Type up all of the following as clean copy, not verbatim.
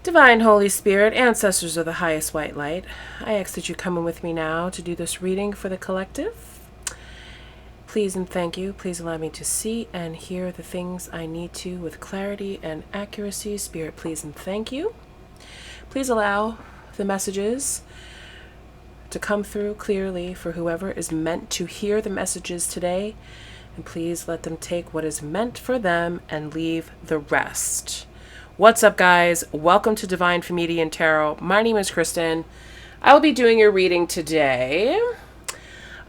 Divine Holy Spirit, ancestors of the highest white light, I ask that you come in with me now to do this reading for the collective. Please and thank you. Please allow me to see and hear the things I need to with clarity and accuracy. Spirit, please and thank you. Please allow the messages to come through clearly for whoever is meant to hear the messages today. And please let them take what is meant for them and leave the rest. What's up, guys? Welcome to Divine Femedian Tarot. My name is Kristen. I will be doing your reading today.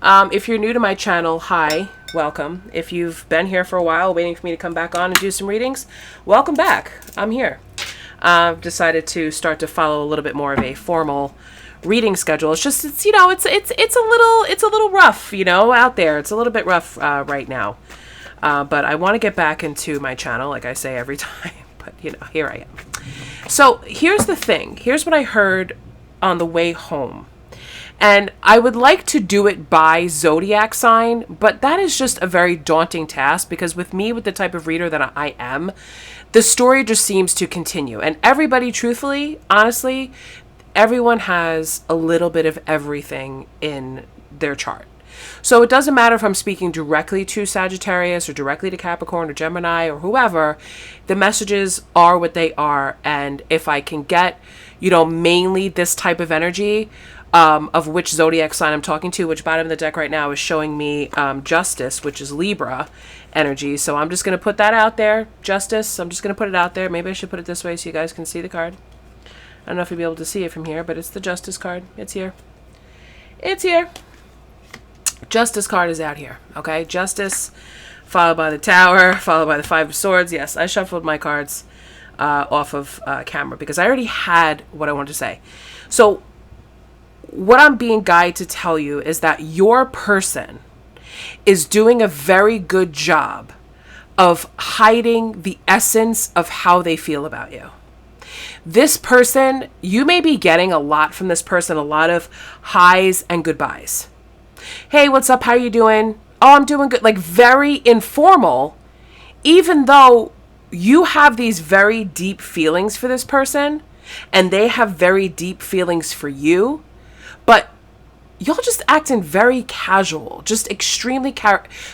If you're new to my channel, hi, welcome. If you've been here for a while waiting for me to come back on and do some readings, welcome back. I'm here. I've decided to start to follow a little bit more of a formal reading schedule. It's just, it's a little rough, out there. It's a little bit rough right now. But I want to get back into my channel, like I say every time. But, here I am. So here's the thing. Here's what I heard on the way home. And I would like to do it by zodiac sign, but that is just a very daunting task because with me, with the type of reader that I am, the story just seems to continue. And everybody, truthfully, honestly, everyone has a little bit of everything in their chart. So it doesn't matter if I'm speaking directly to Sagittarius or directly to Capricorn or Gemini or whoever, the messages are what they are. And if I can get, mainly this type of energy of which zodiac sign I'm talking to, which bottom of the deck right now is showing me Justice, which is Libra energy. So I'm just going to put that out there. Justice, I'm just going to put it out there. Maybe I should put it this way so you guys can see the card. I don't know if you'll be able to see it from here, but it's the Justice card. It's here. It's here. Justice card is out here, okay? Justice, followed by the Tower, followed by the Five of Swords. Yes, I shuffled my cards off of camera because I already had what I wanted to say. So what I'm being guided to tell you is that your person is doing a very good job of hiding the essence of how they feel about you. This person, you may be getting a lot from this person, a lot of highs and goodbyes. Hey, what's up? How you doing? Oh, I'm doing good. Like very informal, even though you have these very deep feelings for this person and they have very deep feelings for you, but y'all just acting very casual, just extremely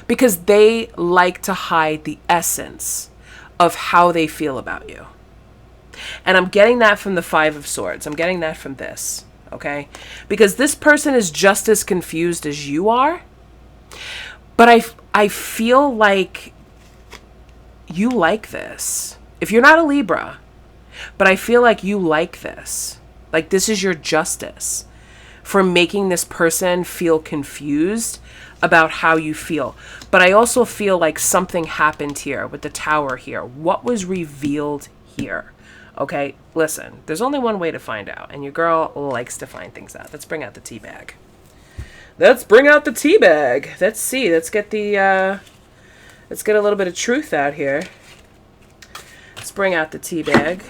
because they like to hide the essence of how they feel about you. And I'm getting that from the Five of Swords. I'm getting that from this. Okay, because this person is just as confused as you are, but I feel like you like this. If you're not a Libra, but I feel like you like this. Like this is your justice for making this person feel confused about how you feel. But I also feel like something happened here with the Tower here. What was revealed here? Okay, listen, there's only one way to find out, and your girl likes to find things out. Let's bring out the tea bag. Let's bring out the tea bag. Let's see. Let's get a little bit of truth out here. Let's bring out the tea bag.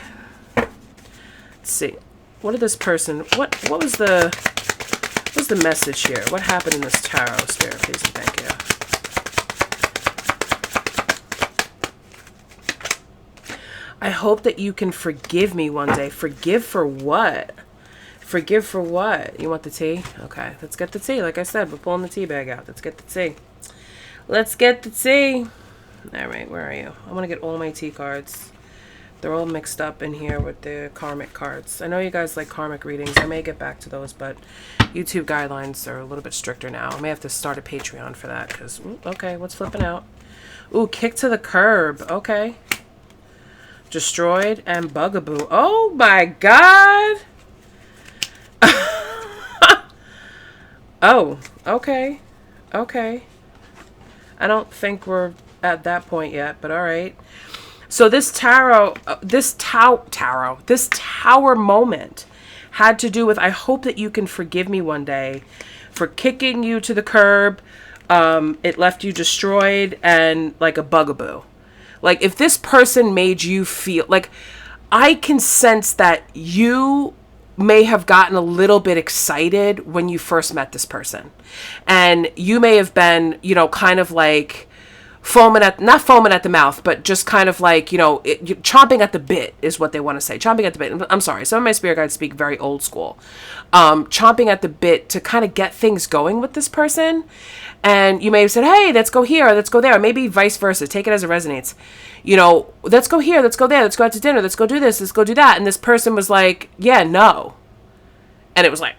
Let's see. What did this person, what was the message here? What happened in this tarot, Spirit, please and thank you. I hope that you can forgive me one day. Forgive for what? Forgive for what? You want the tea? Okay, let's get the tea. Like I said, we're pulling the tea bag out. Let's get the tea. Let's get the tea. All right, where are you? I want to get all my tea cards. They're all mixed up in here with the karmic cards. I know you guys like karmic readings. I may get back to those, but YouTube guidelines are a little bit stricter now. I may have to start a Patreon for that because, okay, what's flipping out? Ooh, kick to the curb. Okay. Destroyed and bugaboo. Oh my God. Oh, okay. Okay. I don't think we're at that point yet, but all right. So this tower moment had to do with, I hope that you can forgive me one day for kicking you to the curb. It left you destroyed and like a bugaboo. Like, if this person made you feel like, I can sense that you may have gotten a little bit excited when you first met this person. And you may have been, kind of like not foaming at the mouth, but just kind of like, chomping at the bit is what they want to say. Chomping at the bit. I'm sorry. Some of my spirit guides speak very old school. Chomping at the bit to kind of get things going with this person. And you may have said, hey, let's go here, let's go there. Maybe vice versa. Take it as it resonates. Let's go here, let's go there, let's go out to dinner, let's go do this, let's go do that. And this person was like, yeah, no. And it was like,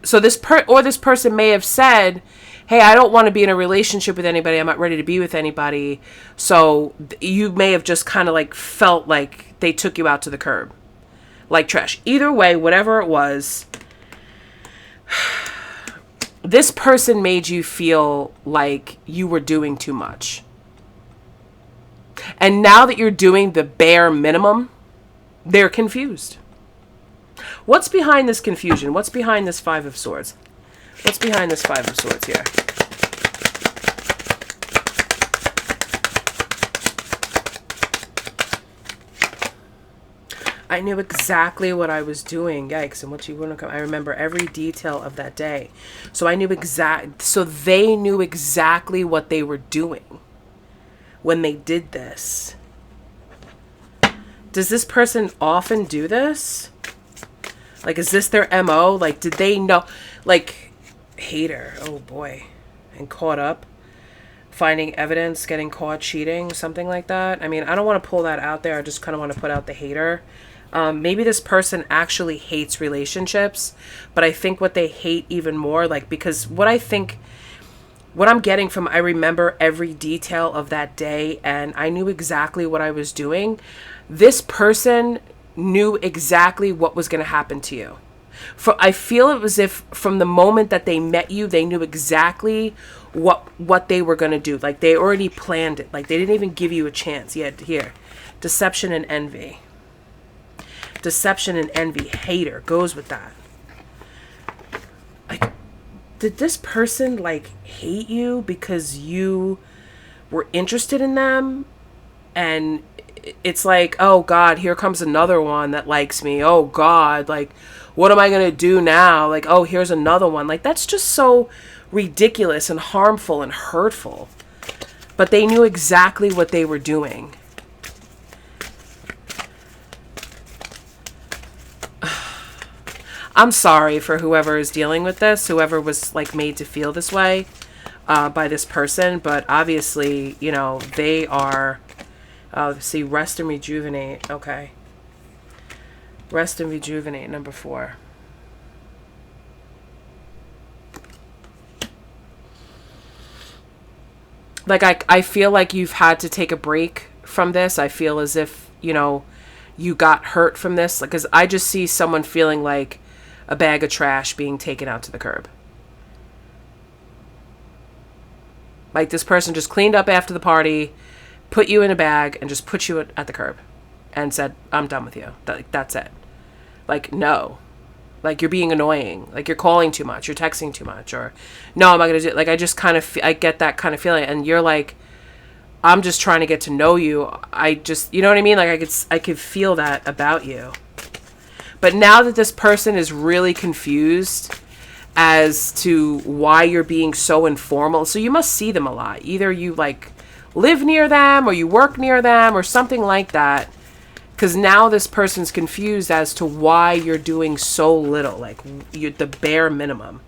So this person may have said, hey, I don't want to be in a relationship with anybody. I'm not ready to be with anybody. So you may have just kind of like felt like they took you out to the curb. Like trash. Either way, whatever it was, this person made you feel like you were doing too much. And now that you're doing the bare minimum, they're confused. What's behind this confusion? What's behind this Five of Swords? What's behind this Five of Swords here? I knew exactly what I was doing. Yikes. And what you wouldn't come. I remember every detail of that day. So I knew so they knew exactly what they were doing when they did this. Does this person often do this? Like, is this their MO? Like, did they know? Like, hater. Oh boy. And caught up. Finding evidence, getting caught cheating, something like that. I mean, I don't want to pull that out there. I just kind of want to put out the hater. Maybe this person actually hates relationships, but I think what they hate even more, because what I'm getting from, I remember every detail of that day and I knew exactly what I was doing. This person knew exactly what was going to happen to you. I feel it was if from the moment that they met you, they knew exactly what they were going to do. Like they already planned it. Like they didn't even give you a chance. Yet here, deception and envy. Deception and envy, hater, goes with that. Like, did this person hate you because you were interested in them? And it's like, oh God, here comes another one that likes me. Oh God, what am I going to do now? Oh, here's another one. That's just so ridiculous and harmful and hurtful. But they knew exactly what they were doing. I'm sorry for whoever is dealing with this, whoever was made to feel this way by this person, but obviously, they are, see, rest and rejuvenate. Okay. Rest and rejuvenate, number 4. I feel like you've had to take a break from this. I feel as if, you got hurt from this. Because I just see someone feeling like a bag of trash being taken out to the curb. This person just cleaned up after the party, put you in a bag, and just put you at the curb and said, I'm done with you. That's it. No. You're being annoying. You're calling too much. You're texting too much. Or, no, I'm not going to do it. I just kind of, I get that kind of feeling. And you're I'm just trying to get to know you. You know what I mean? I could feel that about you. But now that this person is really confused as to why you're being so informal, so you must see them a lot. Either you live near them or you work near them or something like that. Because now this person's confused as to why you're doing so little, you're the bare minimum.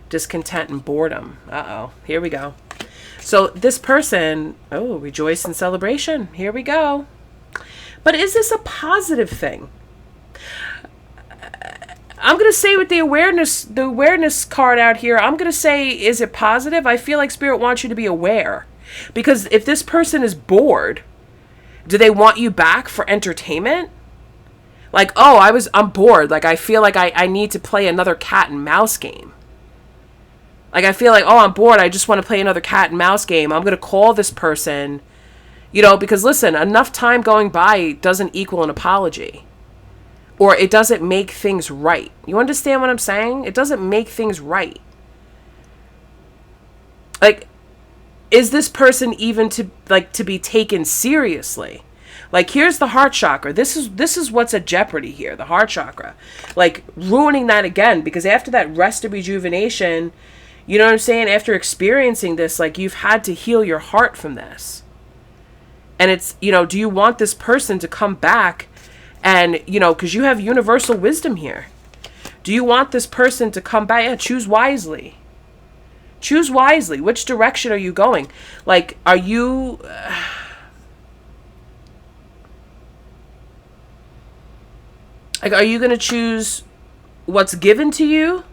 Discontent and boredom. Uh-oh, here we go. So this person, rejoice in celebration. Here we go. But is this a positive thing? I'm going to say with the awareness card out here, I'm going to say, is it positive? I feel like Spirit wants you to be aware. Because if this person is bored, do they want you back for entertainment? I'm bored. I feel like I need to play another cat and mouse game. I feel like, I'm bored. I just want to play another cat and mouse game. I'm going to call this person, because listen, enough time going by doesn't equal an apology. Or it doesn't make things right. You understand what I'm saying? It doesn't make things right. Is this person even to be taken seriously? Here's the heart chakra. This is what's at jeopardy here, the heart chakra. Ruining that again, because after that rest of rejuvenation, You know what I'm saying? After experiencing this, like, you've had to heal your heart from this. And it's, you know, do you want this person to come back and, you know, because you have universal wisdom here. Do you want this person to come back? Yeah, choose wisely. Choose wisely. Which direction are you going? Like, are you... like, are you going to choose what's given to you?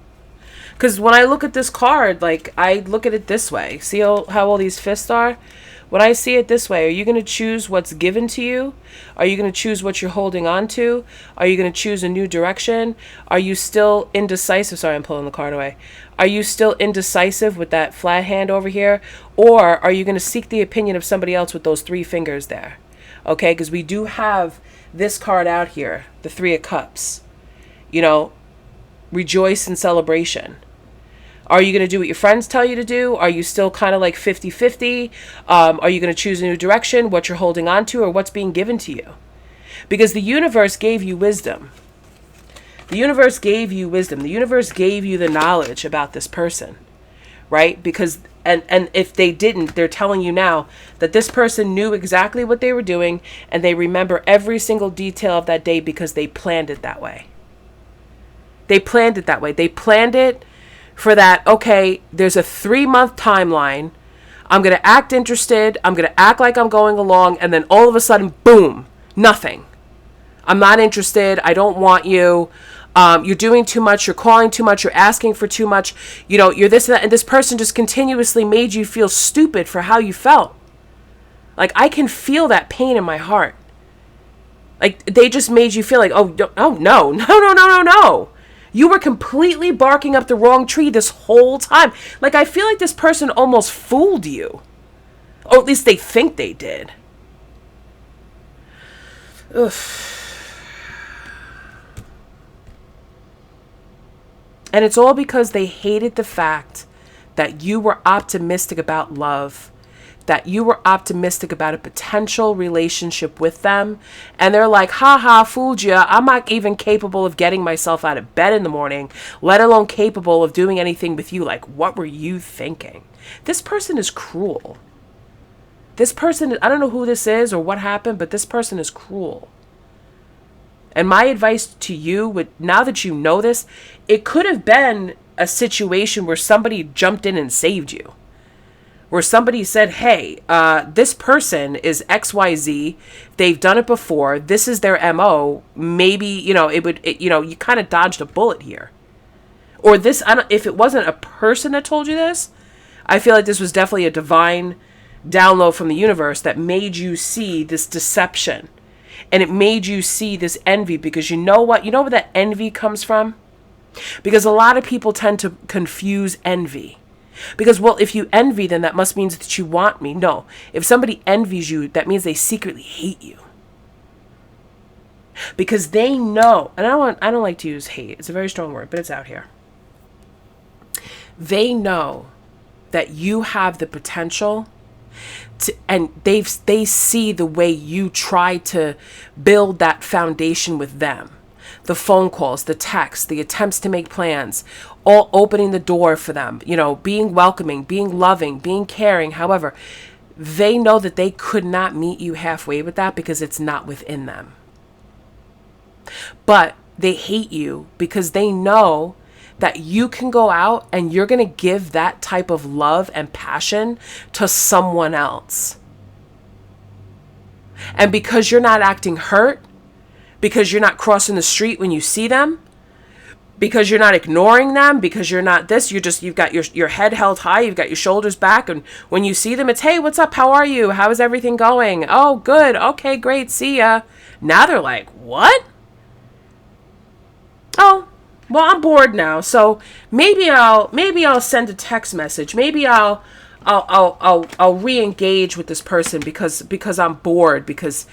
Because when I look at this card, like, I look at it this way. See how all these fists are? When I see it this way, are you going to choose what's given to you? Are you going to choose what you're holding on to? Are you going to choose a new direction? Are you still indecisive? Sorry, I'm pulling the card away. Are you still indecisive with that flat hand over here? Or are you going to seek the opinion of somebody else with those 3 fingers there? Okay, because we do have this card out here, the 3 of Cups. You know, rejoice in celebration. Are you going to do what your friends tell you to do? Are you still kind of like 50-50? Are you going to choose a new direction, what you're holding on to, or what's being given to you? Because the universe gave you wisdom. The universe gave you wisdom. The universe gave you the knowledge about this person, right? Because, and if they didn't, they're telling you now that this person knew exactly what they were doing, and they remember every single detail of that day because they planned it that way. They planned it that way. They planned it for that, okay, there's a 3-month timeline. I'm going to act interested. I'm going to act like I'm going along. And then all of a sudden, boom, nothing. I'm not interested. I don't want you. You're doing too much. You're calling too much. You're asking for too much. You know, you're this and that. And this person just continuously made you feel stupid for how you felt. Like, I can feel that pain in my heart. Like, they just made you feel like, oh no. You were completely barking up the wrong tree this whole time. Like, I feel like this person almost fooled you. Or at least they think they did. Ugh. And it's all because they hated the fact that you were optimistic about love, that you were optimistic about a potential relationship with them. And they're like, ha, fooled you. I'm not even capable of getting myself out of bed in the morning, let alone capable of doing anything with you. Like, what were you thinking? This person is cruel. This person, I don't know who this is or what happened, but this person is cruel. And my advice to you, now that you know this, it could have been a situation where somebody jumped in and saved you. Where somebody said, hey, this person is XYZ. They've done it before. This is their MO. Maybe, you know, you kind of dodged a bullet here. Or this, if it wasn't a person that told you this, I feel like this was definitely a divine download from the universe that made you see this deception. And it made you see this envy, because you know what? You know where that envy comes from? Because a lot of people tend to confuse envy. Because, well, if you envy, then that must mean that you want me. No. If somebody envies you, that means they secretly hate you. Because they know, and I don't like to use hate. It's a very strong word, but it's out here. They know that you have the potential to, and they see the way you try to build that foundation with them. The phone calls, the texts, the attempts to make plans, all opening the door for them, you know, being welcoming, being loving, being caring. However, they know that they could not meet you halfway with that because it's not within them. But they hate you because they know that you can go out and you're going to give that type of love and passion to someone else. And because you're not acting hurt, because you're not crossing the street when you see them, because you're not ignoring them, because you're not this, you've got your head held high, you've got your shoulders back, and when you see them, it's, hey, what's up? How are you? How is everything going? Oh, good. Okay, great. See ya. Now they're like, what? Oh, well, I'm bored now, so maybe I'll send a text message. Maybe I'll re-engage with this person because I'm bored, because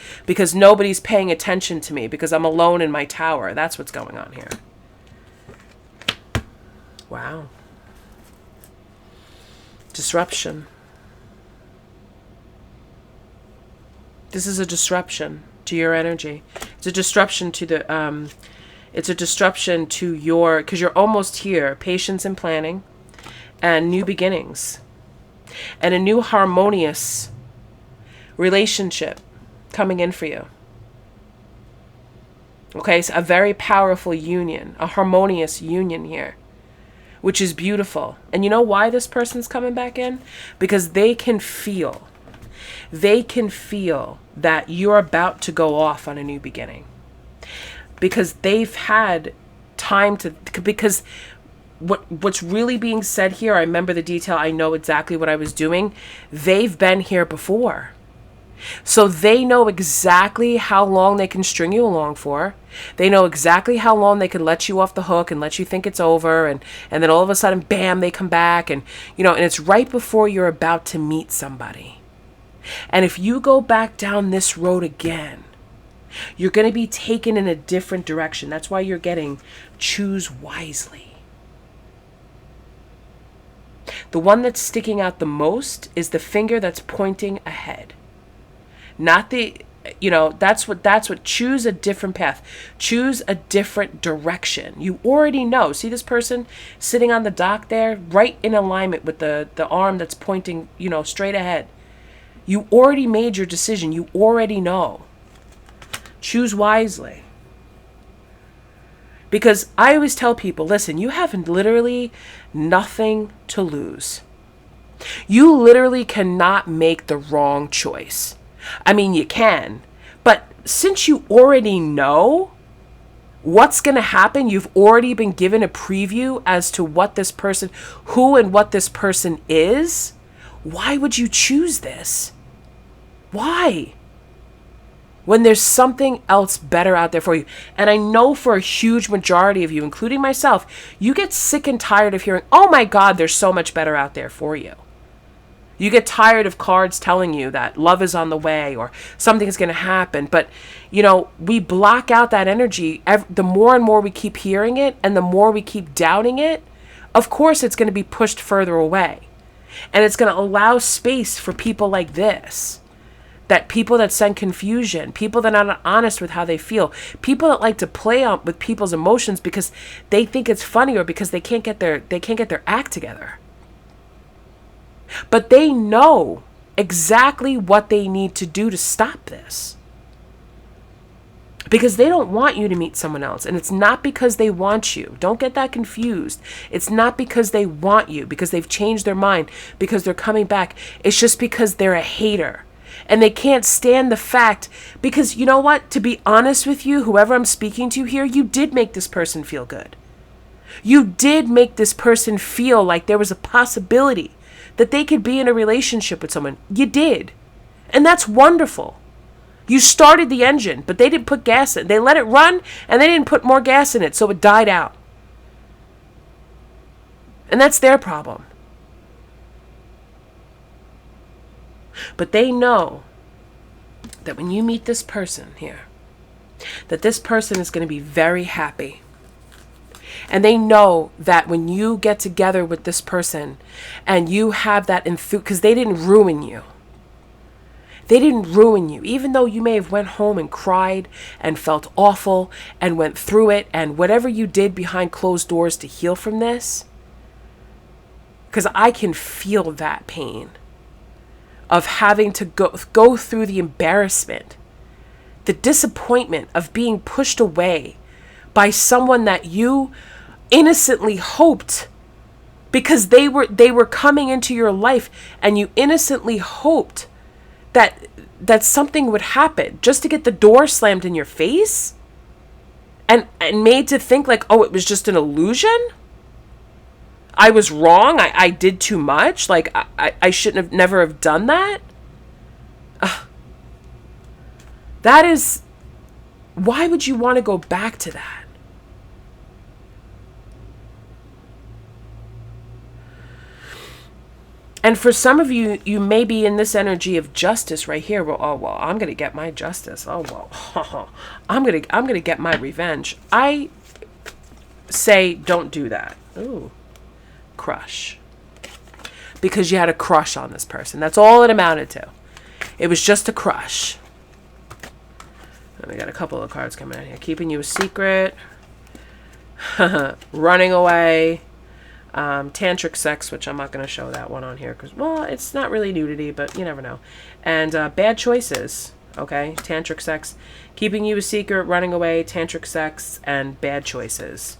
nobody's paying attention to me, because I'm alone in my tower. That's what's going on here. Wow. Disruption. This is a disruption to your energy. It's a disruption to the it's a disruption to your, because you're almost here, patience and planning. and new beginnings and a new harmonious relationship coming in for you. Okay, so a very powerful union, a harmonious union here, which is beautiful. And you know why this person's coming back in? Because they can feel that you're about to go off on a new beginning. Because they've had time to, because what's really being said here, I remember the detail, I know exactly what I was doing. They've been here before. So they know exactly how long they can string you along for. They know exactly how long they can let you off the hook and let you think it's over. And then all of a sudden, bam, they come back. And, and it's right before you're about to meet somebody. And if you go back down this road again, you're going to be taken in a different direction. That's why you're getting choose wisely. The one that's sticking out the most is the finger that's pointing ahead. Not the, that's what, choose a different path. Choose a different direction. You already know. See this person sitting on the dock there, right in alignment with the arm that's pointing, straight ahead. You already made your decision. You already know. Choose wisely. Because I always tell people, listen, you have literally nothing to lose. You literally cannot make the wrong choice. I mean, you can, but since you already know what's going to happen, you've already been given a preview as to what this person, who and what this person is. Why would you choose this? Why? When there's something else better out there for you. And I know for a huge majority of you, including myself, you get sick and tired of hearing, oh my God, there's so much better out there for you. You get tired of cards telling you that love is on the way or something is going to happen. But, we block out that energy. The more and more we keep hearing it and the more we keep doubting it, of course it's going to be pushed further away. And it's going to allow space for people like this. That people that send confusion, people that are not honest with how they feel, people that like to play on with people's emotions because they think it's funny or because they can't get their act together. But they know exactly what they need to do to stop this. Because they don't want you to meet someone else. And it's not because they want you. Don't get that confused. It's not because they want you, because they've changed their mind, because they're coming back. It's just because they're a hater. And they can't stand the fact, because you know what? To be honest with you, whoever I'm speaking to here, you did make this person feel good. You did make this person feel like there was a possibility that they could be in a relationship with someone. You did. And that's wonderful. You started the engine, but they didn't put gas in it. They let it run, and they didn't put more gas in it, so it died out. And that's their problem. But they know that when you meet this person here, that this person is going to be very happy. And they know that when you get together with this person and you have that because they didn't ruin you. They didn't ruin you. Even though you may have went home and cried and felt awful and went through it and whatever you did behind closed doors to heal from this. Because I can feel that pain of having to go through the embarrassment, the disappointment of being pushed away by someone that you innocently hoped, because they were coming into your life and you innocently hoped that something would happen just to get the door slammed in your face and made to think like, oh, it was just an illusion. I was wrong. I did too much. Like I shouldn't have never have done that. That is, why would you want to go back to that? And for some of you, you may be in this energy of justice right here. Well, oh, well, I'm going to get my justice. Oh, well, I'm going to get my revenge. I say don't do that. Ooh, crush. Because you had a crush on this person. That's all it amounted to. It was just a crush. And we got a couple of cards coming out here. Keeping you a secret. Running away. Tantric sex, which I'm not going to show that one on here because, well, it's not really nudity, but you never know. And bad choices, okay? Tantric sex, keeping you a secret, running away, tantric sex, and bad choices.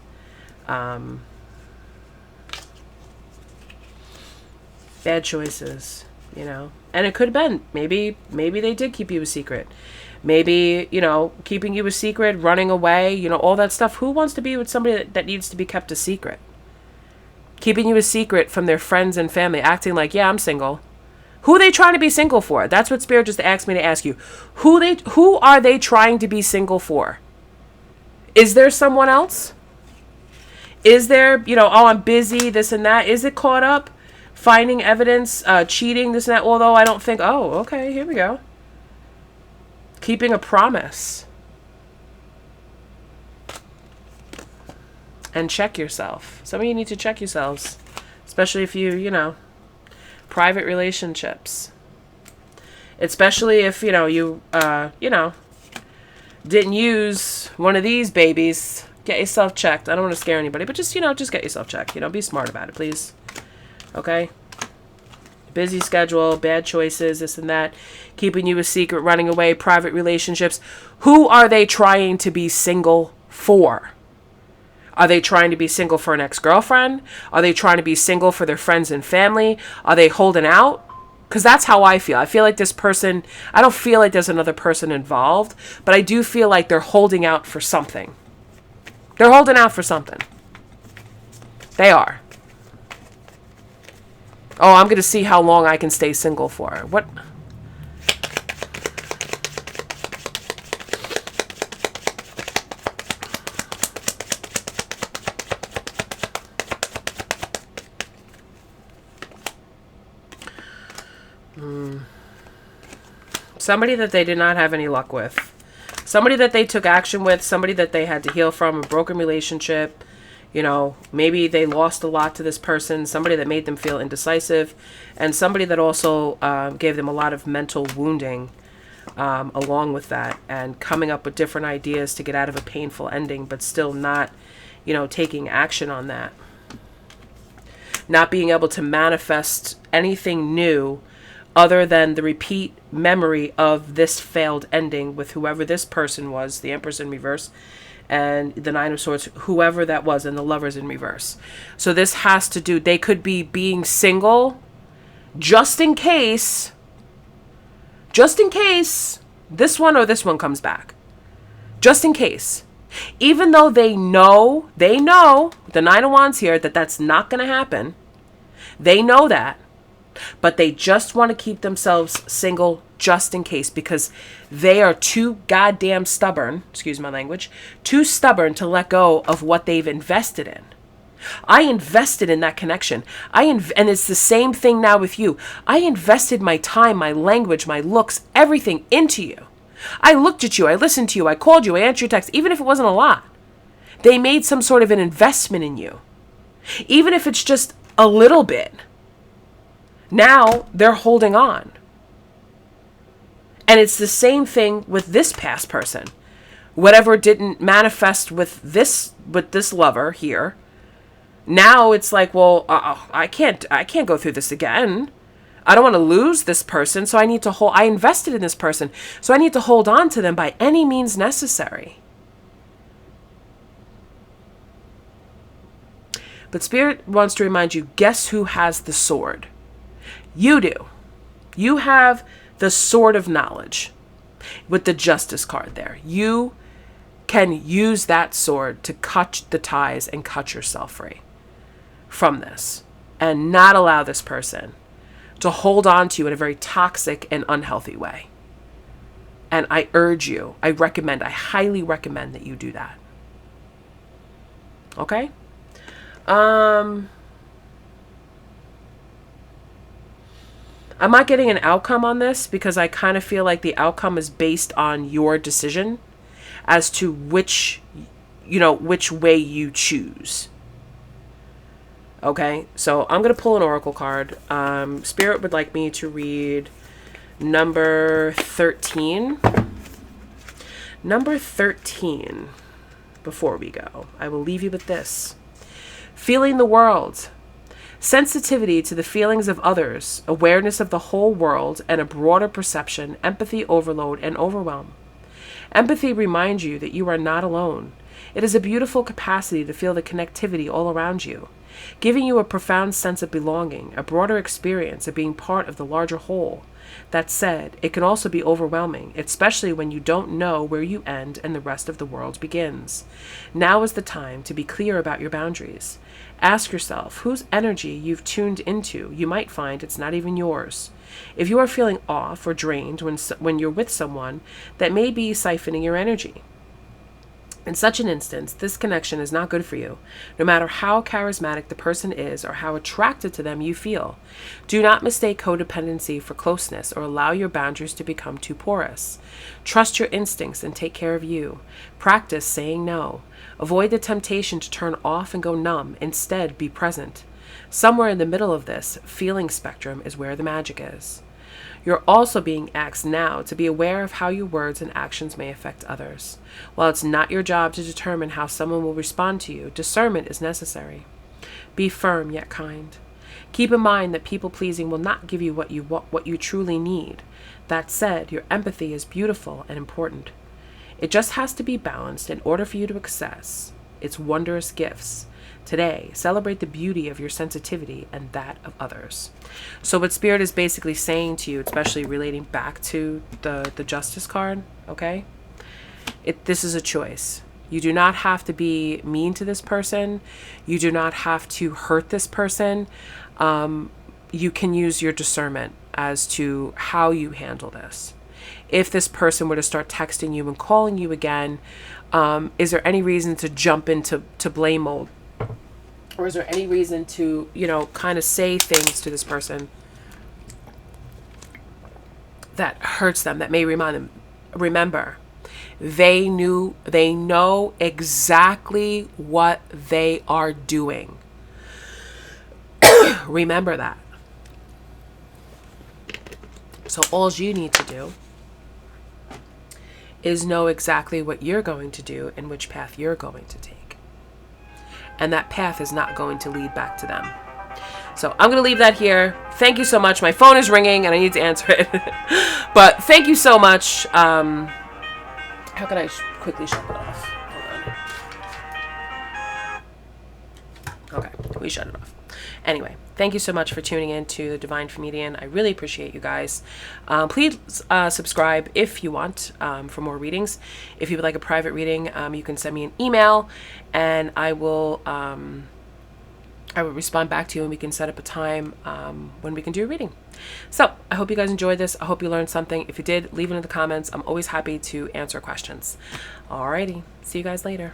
Bad choices, you know. And it could have been, maybe they did keep you a secret. Maybe, you know, keeping you a secret, running away, you know, all that stuff. Who wants to be with somebody that needs to be kept a secret? Keeping you a secret from their friends and family, acting like, yeah, I'm single. Who are they trying to be single for? That's what Spirit just asked me to ask you. Who are they trying to be single for? Is there someone else? Is there, you know, oh, I'm busy, this and that. Is it caught up? Finding evidence, cheating, this and that. Although I don't think, oh, okay, here we go. Keeping a promise. And check yourself. Some of you need to check yourselves. Especially if you know, private relationships. Especially if, you know, didn't use one of these babies. Get yourself checked. I don't want to scare anybody, but just, you know, just get yourself checked. You know, be smart about it, please. Okay? Busy schedule, bad choices, this and that. Keeping you a secret, running away, private relationships. Who are they trying to be single for? Are they trying to be single for an ex-girlfriend? Are they trying to be single for their friends and family? Are they holding out? Because that's how I feel. I feel like this person, I don't feel like there's another person involved, but I do feel like they're holding out for something. They're holding out for something. They are. Oh, I'm going to see how long I can stay single for. What? Somebody that they did not have any luck with. Somebody that they took action with. Somebody that they had to heal from. A broken relationship. You know, maybe they lost a lot to this person. Somebody that made them feel indecisive. And somebody that also gave them a lot of mental wounding along with that. And coming up with different ideas to get out of a painful ending. But still not, you know, taking action on that. Not being able to manifest anything new other than the repeat memory of this failed ending with whoever this person was, the Empress in reverse, and the Nine of Swords, whoever that was, and the Lovers in reverse. So this has to do, they could be being single just in case this one or this one comes back. Just in case. Even though they know, the Nine of Wands here, that that's not going to happen. They know that. But they just want to keep themselves single just in case because they are too goddamn stubborn, excuse my language, too stubborn to let go of what they've invested in. I invested in that connection. And it's the same thing now with you. I invested my time, my language, my looks, everything into you. I looked at you. I listened to you. I called you. I answered your text, even if it wasn't a lot. They made some sort of an investment in you. Even if it's just a little bit. Now they're holding on. And it's the same thing with this past person. Whatever didn't manifest with this lover here. Now it's like, well, I can't go through this again. I don't want to lose this person, so I need to I invested in this person, so I need to hold on to them by any means necessary. But Spirit wants to remind you, guess who has the sword? You do. You have the sword of knowledge with the Justice card there. You can use that sword to cut the ties and cut yourself free from this and not allow this person to hold on to you in a very toxic and unhealthy way. And I urge you, I highly recommend that you do that. Okay? I'm not getting an outcome on this because I kind of feel like the outcome is based on your decision as to which way you choose. Okay, so I'm going to pull an oracle card. Spirit would like me to read number 13. Number 13. Before we go, I will leave you with this. Feeling the world Sensitivity to the feelings of others, awareness of the whole world, and a broader perception, empathy overload, and overwhelm. Empathy reminds you that you are not alone. It is a beautiful capacity to feel the connectivity all around you, giving you a profound sense of belonging, a broader experience of being part of the larger whole. That said, it can also be overwhelming, especially when you don't know where you end and the rest of the world begins. Now is the time to be clear about your boundaries. Ask yourself whose energy you've tuned into. You might find it's not even yours. If you are feeling off or drained when you're with someone, that may be siphoning your energy. In such an instance, this connection is not good for you, no matter how charismatic the person is or how attracted to them you feel. Do not mistake codependency for closeness or allow your boundaries to become too porous. Trust your instincts and take care of you. Practice saying no. Avoid the temptation to turn off and go numb. Instead, be present. Somewhere in the middle of this feeling spectrum is where the magic is. You're also being asked now to be aware of how your words and actions may affect others. While it's not your job to determine how someone will respond to you, discernment is necessary. Be firm yet kind. Keep in mind that people-pleasing will not give you what you truly need. That said, your empathy is beautiful and important. It just has to be balanced in order for you to access its wondrous gifts. Today, celebrate the beauty of your sensitivity and that of others. So what Spirit is basically saying to you, especially relating back to the Justice card, okay? This is a choice. You do not have to be mean to this person. You do not have to hurt this person. You can use your discernment as to how you handle this. If this person were to start texting you and calling you again, is there any reason to jump into blame mode? Or is there any reason to, kind of say things to this person that hurts them, that may remind them? Remember, they know exactly what they are doing. Remember that. So all you need to do is know exactly what you're going to do and which path you're going to take. And that path is not going to lead back to them. So I'm going to leave that here. Thank you so much. My phone is ringing and I need to answer it. But thank you so much. How can I quickly shut it off? Hold on. Okay, we shut it off. Anyway, thank you so much for tuning in to the Divine Comedian. I really appreciate you guys. Please subscribe if you want for more readings. If you would like a private reading, you can send me an email and I will respond back to you and we can set up a time when we can do a reading. So I hope you guys enjoyed this. I hope you learned something. If you did, leave it in the comments. I'm always happy to answer questions. Alrighty. See you guys later.